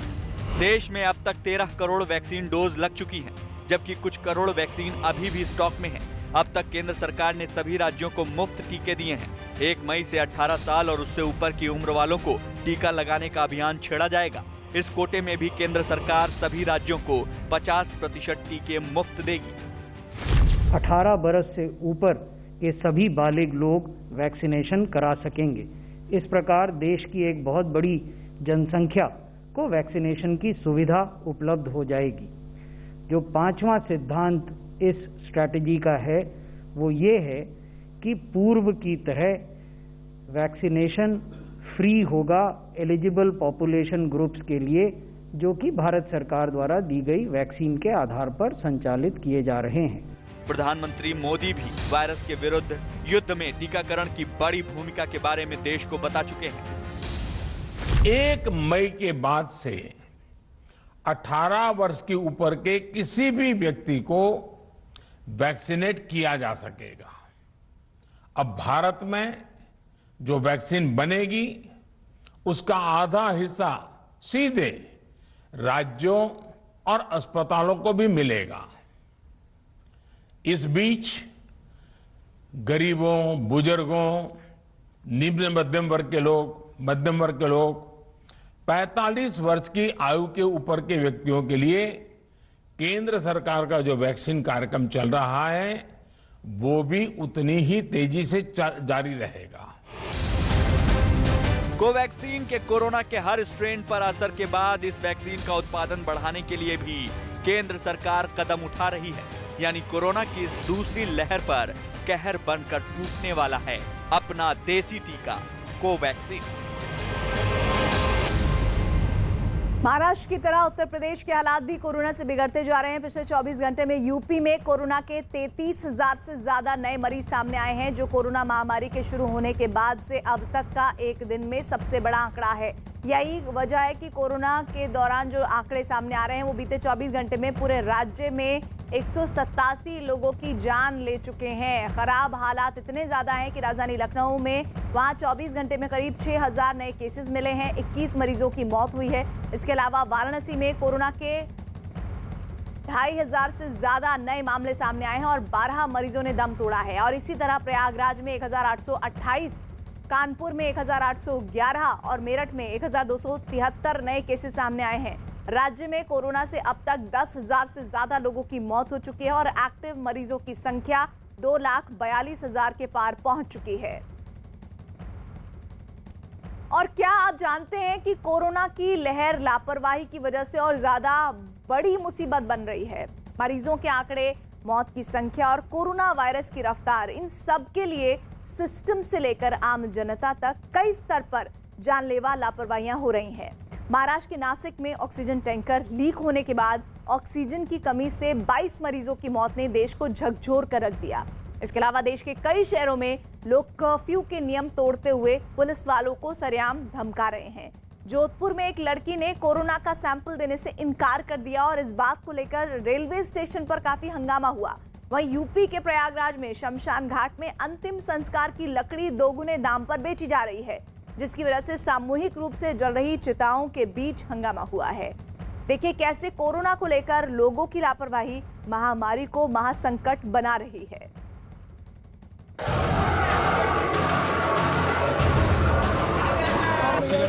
देश में अब तक 13 करोड़ वैक्सीन डोज लग चुकी हैं, जबकि कुछ करोड़ वैक्सीन अभी भी स्टॉक में है। अब तक केंद्र सरकार ने सभी राज्यों को मुफ्त टीके दिए हैं। 1 मई से 18 साल और उससे ऊपर की उम्र वालों को टीका लगाने का अभियान छेड़ा जाएगा। इस कोटे में भी केंद्र सरकार सभी राज्यों को 50% टीके मुफ्त देगी। 18 बरस से ऊपर के सभी बालिग लोग वैक्सीनेशन करा सकेंगे। इस प्रकार देश की एक बहुत बड़ी जनसंख्या को वैक्सीनेशन की सुविधा उपलब्ध हो जाएगी। जो 5वां सिद्धांत इस स्ट्रैटेजी का है वो ये है कि पूर्व की तरह वैक्सीनेशन फ्री होगा एलिजिबल पॉपुलेशन ग्रुप्स के लिए, जो कि भारत सरकार द्वारा दी गई वैक्सीन के आधार पर संचालित किए जा रहे हैं। प्रधानमंत्री मोदी भी वायरस के विरुद्ध युद्ध में टीकाकरण की बड़ी भूमिका के बारे में देश को बता चुके हैं। 1 मई के बाद से 18 वर्ष के ऊपर के किसी भी व्यक्ति को वैक्सीनेट किया जा सकेगा। अब भारत में जो वैक्सीन बनेगी उसका आधा हिस्सा सीधे राज्यों और अस्पतालों को भी मिलेगा। इस बीच गरीबों, बुजुर्गों, निम्न मध्यम वर्ग के लोग 45 वर्ष की आयु के ऊपर के व्यक्तियों के लिए केंद्र सरकार का जो वैक्सीन कार्यक्रम चल रहा है वो भी उतनी ही तेजी से जारी रहेगा। कोवैक्सीन के कोरोना के हर स्ट्रेन पर असर के बाद इस वैक्सीन का उत्पादन बढ़ाने के लिए भी केंद्र सरकार कदम उठा रही है। यानी कोरोना की इस दूसरी लहर पर कहर बनकर टूटने वाला है अपना देसी टीका कोवैक्सीन। महाराष्ट्र की तरह उत्तर प्रदेश के हालात भी कोरोना से बिगड़ते जा रहे हैं। पिछले 24 घंटे में यूपी में कोरोना के 33,000 से ज्यादा नए मरीज सामने आए हैं, जो कोरोना महामारी के शुरू होने के बाद से अब तक का एक दिन में सबसे बड़ा आंकड़ा है। यही वजह है कि कोरोना के दौरान जो आंकड़े सामने आ रहे हैं वो बीते 24 घंटे में पूरे राज्य में 187 लोगों की जान ले चुके हैं। खराब हालात इतने ज्यादा हैं कि राजधानी लखनऊ में वहां 24 घंटे में करीब 6,000 नए केसेस मिले हैं, 21 मरीजों की मौत हुई है। इसके अलावा वाराणसी में कोरोना के 2,500 से ज्यादा नए मामले सामने आए हैं और 12 मरीजों ने दम तोड़ा है। और इसी तरह प्रयागराज में 1,828, कानपुर में 1,811 और मेरठ में 1,273 नए केसेस सामने आए हैं। राज्य में कोरोना से अब तक 10,000 से ज्यादा लोगों की मौत हो चुकी है और एक्टिव मरीजों की संख्या 2,42,000 के पार पहुंच चुकी है। और क्या आप जानते हैं कि कोरोना की लहर लापरवाही की वजह से और ज्यादा बड़ी मुसीबत बन रही है। मरीजों के आंकड़े, मौत की संख्या और कोरोना वायरस की रफ्तार, इन सब के लिए सिस्टम से लेकर आम जनता तक कई स्तर पर जानलेवा लापरवाहियां हो रही हैं। महाराष्ट्र के नासिक में ऑक्सीजन टैंकर लीक होने के बाद ऑक्सीजन की कमी से 22 मरीजों की मौत ने देश को झकझोर कर रख दिया। इसके अलावा देश के कई शहरों में लोग कर्फ्यू के नियम तोड़ते हुए पुलिस वालों को सरेआम धमका रहे हैं। जोधपुर में एक लड़की ने कोरोना का सैंपल देने से इनकार कर दिया और इस बात को लेकर रेलवे स्टेशन पर काफी हंगामा हुआ। वहीं यूपी के प्रयागराज में शमशान घाट में अंतिम संस्कार की लकड़ी दोगुने दाम पर बेची जा रही है, जिसकी वजह से सामूहिक रूप से जल रही चिताओं के बीच हंगामा हुआ है। देखिए कैसे कोरोना को लेकर लोगों की लापरवाही महामारी को महासंकट बना रही है।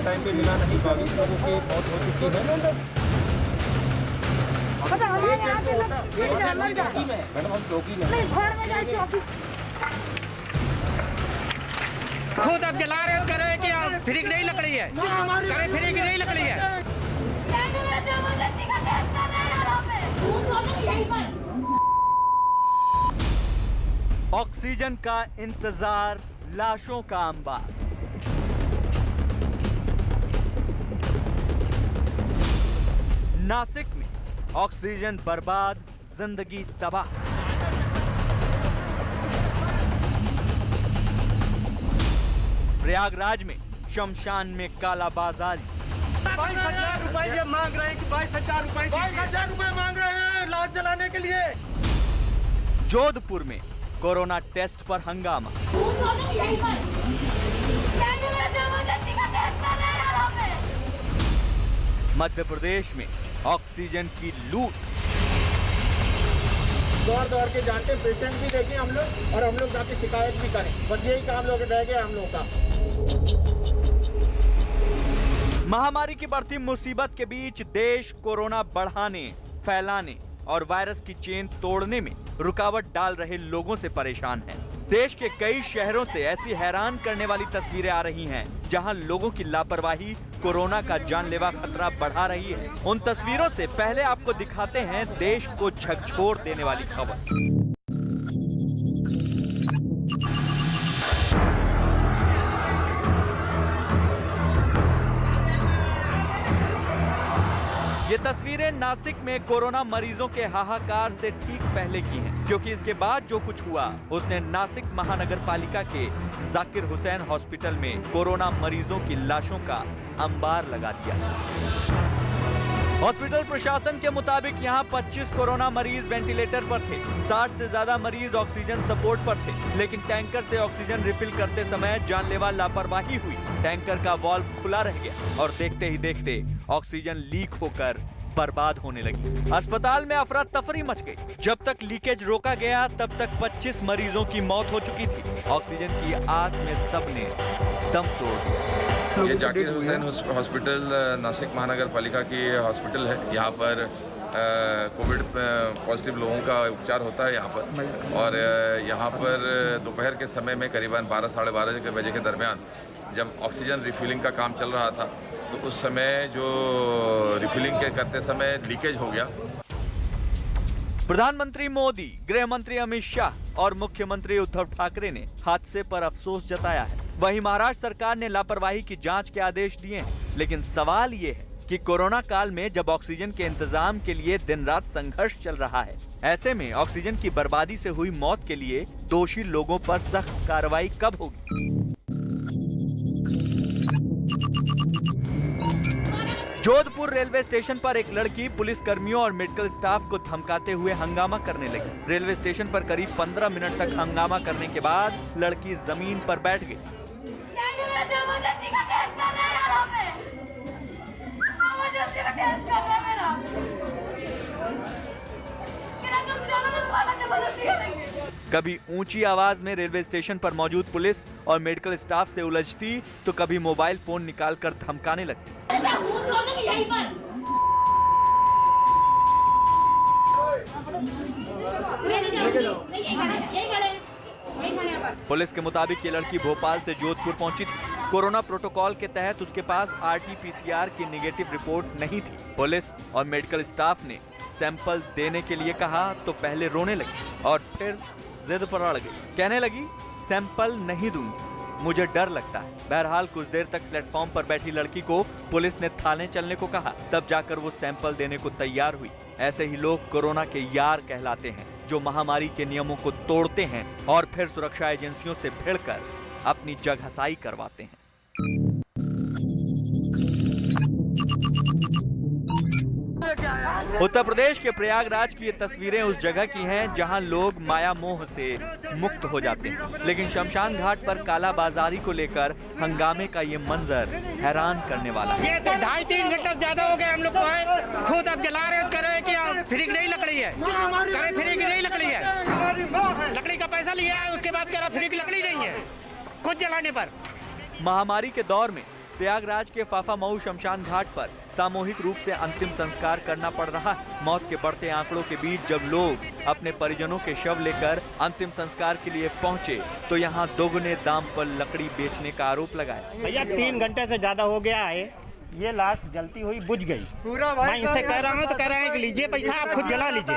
टाइम पे मिला नहीं, 22 लोगों की मौत हो चुकी है। मैडम हम चौकी में खुद अब जला रहे हो, कह रहे हैं कि आप फ्री की नहीं लकड़ी है, कह फ्री की नहीं लकड़ी है। ऑक्सीजन का इंतजार, लाशों का अंबार। नासिक में ऑक्सीजन बर्बाद, जिंदगी तबाह। प्रयागराज में शमशान में कालाबाजारी। 22,000 रुपए ये मांग रहे हैं कि 22,000 रुपए, 22,000 रुपए मांग रहे हैं लाश जलाने के लिए। जोधपुर में कोरोना टेस्ट पर हंगामा। मध्य प्रदेश में ऑक्सीजन की लूट। दौड़ दौड़ के जाते, पेशेंट भी देखें हम लोग और हम लोग जाके शिकायत भी करें। बस यही काम लोग रह गए हम लोग का। महामारी की बढ़ती मुसीबत के बीच देश कोरोना बढ़ाने, फैलाने और वायरस की चेन तोड़ने में रुकावट डाल रहे लोगों से परेशान है। देश के कई शहरों से ऐसी हैरान करने वाली तस्वीरें आ रही हैं, जहां लोगों की लापरवाही कोरोना का जानलेवा खतरा बढ़ा रही है। उन तस्वीरों से पहले आपको दिखाते हैं देश को झकझोर देने वाली खबर। ये तस्वीरें नासिक में कोरोना मरीजों के हाहाकार से ठीक पहले की हैं, क्योंकि इसके बाद जो कुछ हुआ उसने नासिक महानगर पालिका के जाकिर हुसैन हॉस्पिटल में कोरोना मरीजों की लाशों का अंबार लगा दिया। हॉस्पिटल प्रशासन के मुताबिक यहां 25 कोरोना मरीज वेंटिलेटर पर थे, 60 से ज्यादा मरीज ऑक्सीजन सपोर्ट पर थे, लेकिन टैंकर से ऑक्सीजन रिफिल करते समय जानलेवा लापरवाही हुई। टैंकर का वाल्व खुला रह गया और देखते ही देखते ऑक्सीजन लीक होकर बर्बाद होने लगी। अस्पताल में अफरा तफरी मच गई। जब तक लीकेज रोका गया तब तक 25 मरीजों की मौत हो चुकी थी। ऑक्सीजन की आस में सबने दम तोड़ दिया। ये जाकिर हुसैन हॉस्पिटल नासिक महानगर पालिका की हॉस्पिटल है। यहाँ पर कोविड पॉजिटिव लोगों का उपचार होता है यहाँ पर। और यहाँ पर दोपहर के समय में करीबन 12 साढ़े 12 बजे के दरमियान जब ऑक्सीजन रिफिलिंग का काम चल रहा था तो उस समय जो रिफिलिंग के करते समय लीकेज हो गया। प्रधानमंत्री मोदी, गृह मंत्री अमित शाह और मुख्यमंत्री उद्धव ठाकरे ने हादसे पर अफसोस जताया है। वहीं महाराष्ट्र सरकार ने लापरवाही की जांच के आदेश दिए हैं। लेकिन सवाल ये है कि कोरोना काल में जब ऑक्सीजन के इंतजाम के लिए दिन रात संघर्ष चल रहा है, ऐसे में ऑक्सीजन की बर्बादी से हुई मौत के लिए दोषी लोगों पर सख्त कार्रवाई कब होगी? जोधपुर रेलवे स्टेशन पर एक लड़की पुलिस कर्मियों और मेडिकल स्टाफ को धमकाते हुए हंगामा करने लगी। रेलवे स्टेशन पर करीब 15 मिनट तक हंगामा करने के बाद लड़की जमीन पर बैठ गई। कभी ऊंची आवाज में रेलवे स्टेशन पर मौजूद पुलिस और मेडिकल स्टाफ से उलझती तो कभी मोबाइल फोन निकालकर धमकाने लगती। पुलिस के मुताबिक ये लड़की भोपाल से जोधपुर पहुंची थी। कोरोना प्रोटोकॉल के तहत उसके पास RT-PCR की नेगेटिव रिपोर्ट नहीं थी। पुलिस और मेडिकल स्टाफ ने सैंपल देने के लिए कहा तो पहले रोने लगी और फिर जिद पर अड़ गई। कहने लगी सैंपल नहीं दूंगी, मुझे डर लगता है। बहरहाल कुछ देर तक प्लेटफॉर्म पर बैठी लड़की को पुलिस ने थाने चलने को कहा, तब जाकर वो सैंपल देने को तैयार हुई। ऐसे ही लोग कोरोना के यार कहलाते हैं, जो महामारी के नियमों को तोड़ते हैं और फिर सुरक्षा एजेंसियों से भिड़कर अपनी जगहसाई करवाते हैं। उत्तर प्रदेश के प्रयागराज की ये तस्वीरें उस जगह की हैं जहां लोग माया मोह से मुक्त हो जाते हैं, लेकिन शमशान घाट पर काला बाजारी को लेकर हंगामे का ये मंजर हैरान करने वाला है। ये तो 2.5-3 घंटा ज्यादा हो गया हम लोग को। खुद अब जला रहे कह रहे हैं कि फ्री की नहीं लकड़ी है, कह फ्री की नहीं लकड़ी है, लकड़ी का पैसा लिया है, उसके बाद कह रहा फ्री की लकड़ी नहीं है खुद जलाने पर। महामारी के दौर में प्रयागराज के फाफामऊ शमशान घाट पर सामूहिक रूप से अंतिम संस्कार करना पड़ रहा है। मौत के बढ़ते आंकड़ों के बीच जब लोग अपने परिजनों के शव लेकर अंतिम संस्कार के लिए पहुंचे तो यहां दोगुने दाम पर लकड़ी बेचने का आरोप लगाया। भैया 3 घंटे से ज्यादा हो गया है, ये लाश जलती हुई बुझ गई। पूरा मैं इनसे कह रहा हूँ तो कह रहे हैं कि लीजिए पैसा, आप खुद जला लीजिए।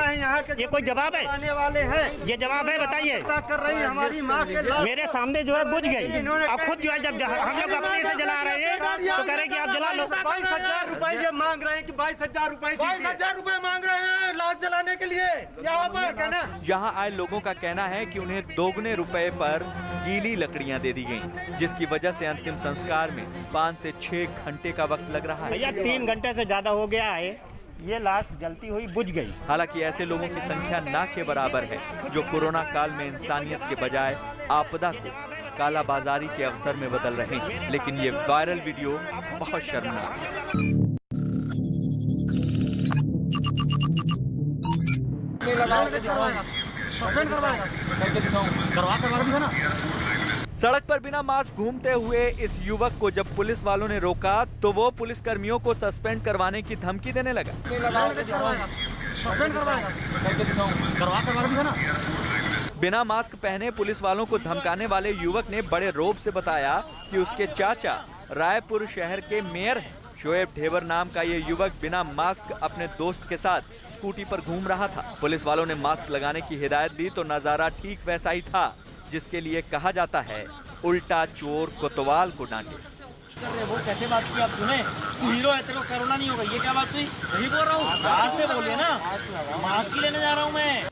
ये कोई जवाब है? आने वाले हैं, ये जवाब है? बताइए। कर रही हमारी माँ के लाश मेरे सामने जो है बुझ गई और खुद जो है जब हम लोग अपने से जला रहे हैं तो कह रहे हैं कि आप जला लो। 22,000 रुपए ये मांग रहे हैं कि 22,000 रुपए 22,000 रुपए मांग रहे हैं लाश जलाने के लिए। यहाँ पर कहना, यहाँ आए लोगों का कहना है कि उन्हें दोगुने रुपए पर गीली लकड़ियाँ दे दी गयी, जिसकी वजह से अंतिम संस्कार में 5 से 6 घंटे का वक्त लग रहा है। भैया 3 घंटे से ज्यादा हो गया है, ये लाश जलती हुई बुझ गई। हालांकि ऐसे लोगों की संख्या ना के बराबर है जो कोरोना काल में इंसानियत के बजाय आपदा को काला बाजारी के अवसर में बदल रहे हैं। लेकिन ये वायरल वीडियो बहुत शर्मनाक है। सड़क पर बिना मास्क घूमते हुए इस युवक को जब पुलिस वालों ने रोका तो वो पुलिस कर्मियों को सस्पेंड करवाने की धमकी देने लगा। बिना मास्क पहने पुलिस वालों को धमकाने वाले युवक ने बड़े रौब से बताया कि उसके चाचा रायपुर शहर के मेयर हैं। शोएब ढेबर नाम का ये युवक बिना मास्क अपने दोस्त के साथ स्कूटी पर घूम रहा था। पुलिस वालों ने मास्क लगाने की हिदायत दी तो नजारा ठीक वैसा ही था जिसके लिए कहा जाता है उल्टा चोर कोतवाल को डांटे। वो कैसे बात की आप सुने? तू हीरो है, तेरे को कोरोना नहीं होगा, ये क्या बात हुई? नहीं बोल रहा हूँ, बात से बोलिए ना, मास्क ही लेने जा रहा हूँ मैं।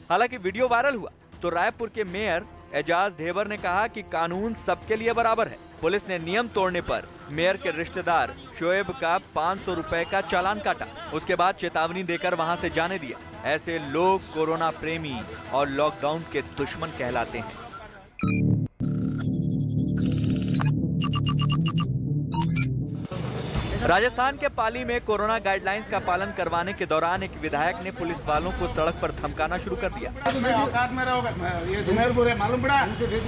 हालांकि वीडियो वायरल हुआ तो रायपुर के मेयर एजाज ढेबर ने कहा कि कानून सबके लिए बराबर है। पुलिस ने नियम तोड़ने पर मेयर के रिश्तेदार शोएब का 500 रुपए का चालान काटा। उसके बाद चेतावनी देकर वहां से जाने दिया। ऐसे लोग कोरोना प्रेमी और लॉकडाउन के दुश्मन कहलाते हैं। राजस्थान के पाली में कोरोना गाइडलाइंस का पालन करवाने के दौरान एक विधायक ने पुलिस वालों को सड़क पर धमकाना शुरू कर दिया।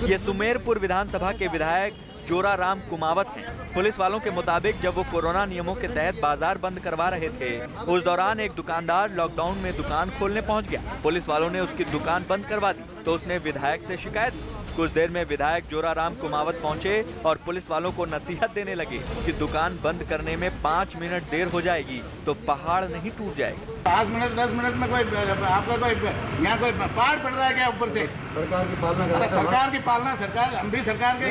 ये सुमेरपुर विधानसभा के विधायक जोराराम कुमावत हैं। पुलिस वालों के मुताबिक जब वो कोरोना नियमों के तहत बाजार बंद करवा रहे थे उस दौरान एक दुकानदार लॉकडाउन में दुकान खोलने पहुंच गया। पुलिस वालों ने उसकी दुकान बंद करवा दी तो उसने विधायक से शिकायत की। कुछ देर में विधायक जोराराम कुमावत पहुंचे और पुलिस वालों को नसीहत देने लगे कि दुकान बंद करने में 5 मिनट देर हो जाएगी तो पहाड़ नहीं टूट जाएगा। 5 मिनट 10 मिनट में कोई आपका कोई यहाँ कोई पहाड़ पड़ रहा है क्या ऊपर से? सरकार की पालना, सरकार की पालना, सरकार हम भी सरकार के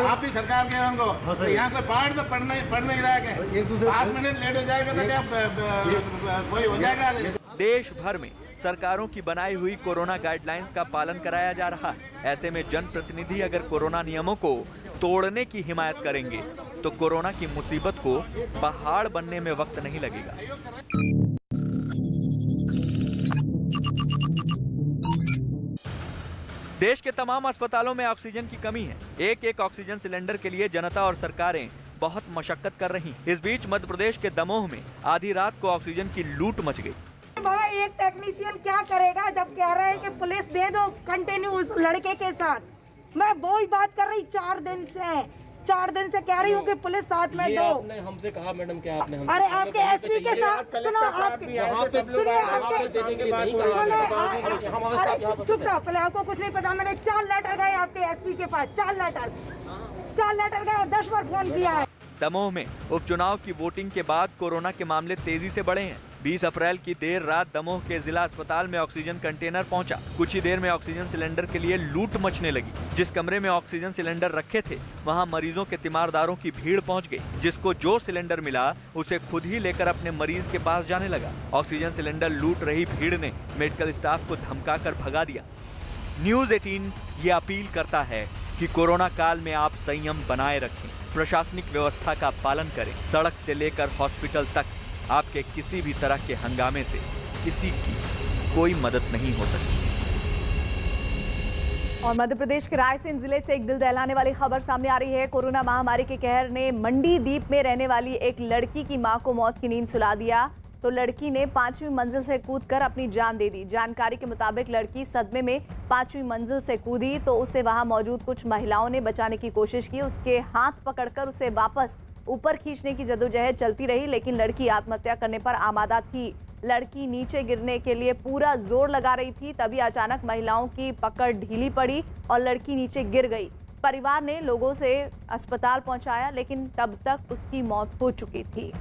आप भी सरकार के होंगे तो यहाँ कोई पहाड़ तो पड़ नहीं रहा है। 5 मिनट लेट हो जाएगा तो क्या कोई हो जाएगा? देश भर में सरकारों की बनाई हुई कोरोना गाइडलाइंस का पालन कराया जा रहा है। ऐसे में जनप्रतिनिधि अगर कोरोना नियमों को तोड़ने की हिमायत करेंगे तो कोरोना की मुसीबत को पहाड़ बनने में वक्त नहीं लगेगा। देश के तमाम अस्पतालों में ऑक्सीजन की कमी है। एक ऑक्सीजन सिलेंडर के लिए जनता और सरकारें बहुत मशक्कत कर रही। इस बीच मध्य प्रदेश के दमोह में आधी रात को ऑक्सीजन की लूट मच गई। बाबा एक टेक्नीशियन क्या करेगा जब कह रहे हैं कि पुलिस दे दो कंटिन्यू उस लड़के के साथ। मैं वो ही बात कर रही 4 दिन से कह रही हूँ कि पुलिस साथ में दो। आपने हमसे कहा मैडम क्या आपने हमसे अरे आपके एसपी के साथ सुनो अरे चुप रहो पहले, आपको कुछ नहीं पता। मैंने 4 लेटर गए आपके एसपी के पास, 4 लेटर गए और 10 बार फोन किया है। दमोह में उपचुनाव की वोटिंग के बाद कोरोना के मामले तेजी से बढ़े हैं। 20 अप्रैल की देर रात दमोह के जिला अस्पताल में ऑक्सीजन कंटेनर पहुंचा। कुछ ही देर में ऑक्सीजन सिलेंडर के लिए लूट मचने लगी। जिस कमरे में ऑक्सीजन सिलेंडर रखे थे वहां मरीजों के तीमारदारों की भीड़ पहुंच गई। जिसको जो सिलेंडर मिला उसे खुद ही लेकर अपने मरीज के पास जाने लगा। ऑक्सीजन सिलेंडर लूट रही भीड़ ने मेडिकल स्टाफ को धमकाकर भगा दिया। न्यूज़ 18 ये अपील करता है कि कोरोना काल में आप संयम बनाए रखें, प्रशासनिक व्यवस्था का पालन करें। सड़क से लेकर हॉस्पिटल तक आपके किसी भी तरह के हंगामे से किसी की कोई मदद नहीं हो सकती। और मध्य प्रदेश के रायसेन जिले से एक दिल दहलाने वाली खबर सामने आ रही है। कोरोना महामारी के कहर ने मंडी द्वीप में रहने वाली एक लड़की की मां को मौत की नींद सुला दिया तो लड़की ने 5वीं मंजिल से कूदकर अपनी जान दे दी। जानकारी के मुताबिक लड़की सदमे में 5वीं मंजिल से कूदी तो उसे वहां मौजूद कुछ महिलाओं ने बचाने की कोशिश की। उसके हाथ पकड़कर उसे वापस ऊपर खींचने की जद्दोजहद चलती रही लेकिन लड़की आत्महत्या करने पर आमादा थी। लड़की नीचे गिरने के लिए पूरा जोर लगा रही थी, तभी अचानक महिलाओं की पकड़ ढीली पड़ी और लड़की नीचे गिर गई। परिवार ने लोगों से अस्पताल पहुंचाया लेकिन तब तक उसकी मौत हो चुकी थी।